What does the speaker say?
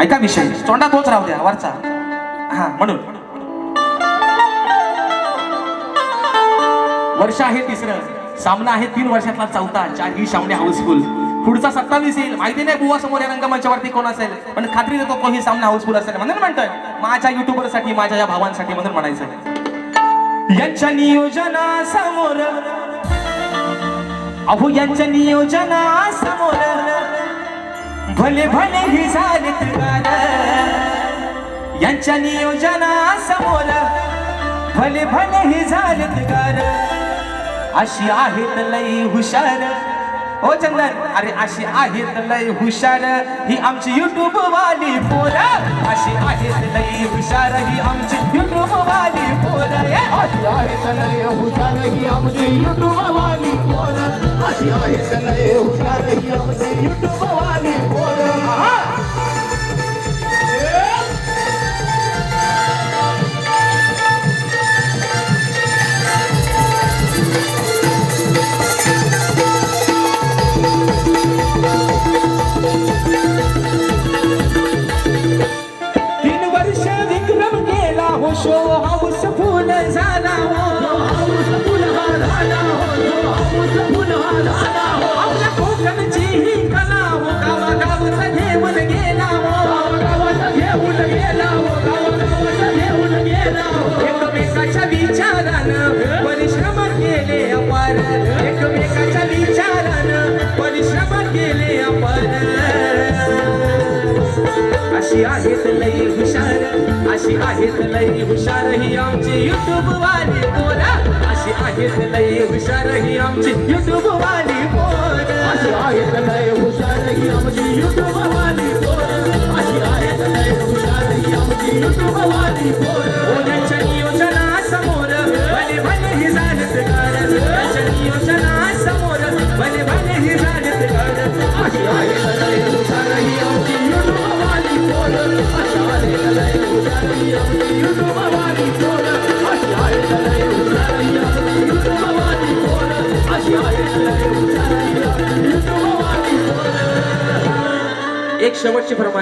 ऐका विषय तोंडा तोच राहू द्या वरचा. हा म्हणून वर्ष आहे तिसरं, सामना आहे 3 वर्षातला चौथा. ही सामने हाऊसफुल. पुढचा 27 येईल, माहिती नाही बुवा समोर या रंगमंचावरती कोण असेल, पण खात्री देतो तोही सामना हाऊसफुल असेल. म्हणून म्हणतोय माझ्या युट्यूबर साठी, माझ्या या भावांसाठी म्हणून म्हणायचं. यांच्या नियोजनासमोर, अहो यांच्या नियोजनासमोर भले भले ही झालेत गार. यांच्या नियोजनासमोर भले भले ही झालेत गार. अशी आहेत लई हुशार, ओ चंदन, अरे अशी आहेत लई हुशार ही आमची युट्यूब वाली पोर. अशी आहेत लई हुशार ही आमची युट्यूब वाली पोर. अशी आहेत लई हुशार ही आमची युट्यूब वाली पोर. अशी आहेत लई हुशार ही आमची युट्यूब वाली पोर. शो हाऊसफुल झाला हो, हाऊसफुल झाला हो, हाऊसफुल झाला हो. आपल्या कोकणची ही कला हो, गावागावाचा घेऊन गेला हो, गावागावाचा घेऊन गेला हो, गावागावाचा घेऊन गेला हो. एकमेकाच्या विचारानं परिश्रम केले अपार. एकमेकाच्या विचारानं परिश्रम केले अपार. अशी आहेत लई हुशार, अशी आहेत लई हुशार ही आमची युट्यूब वाली पोर. अशी आहेत लई हुशार ही आमची युट्यूब वाली पोर. अशी आहेत लई हुशार ही आमची युट्यूब वाली पोर. अशी आहेत लई हुशार ही आमची युट्यूब वाली पोर. यांच्या नियोजनासमोर भले भले ही झालेत गार. यांच्या नियोजनासमोर भले भले ही झालेत गार. अशी आहेत लई हुशार ही आमची युट्यूब वाली पोर. अशी आहेत लई हुशार ही आमची युट्यूब वाली पोर. अशी आहेत लई हुशार ही आमची युट्यूब वाली पोर. अशी आहेत लई हुशार ही आमची युट्यूब वाली पोर. एक शेवटची फरमाईश.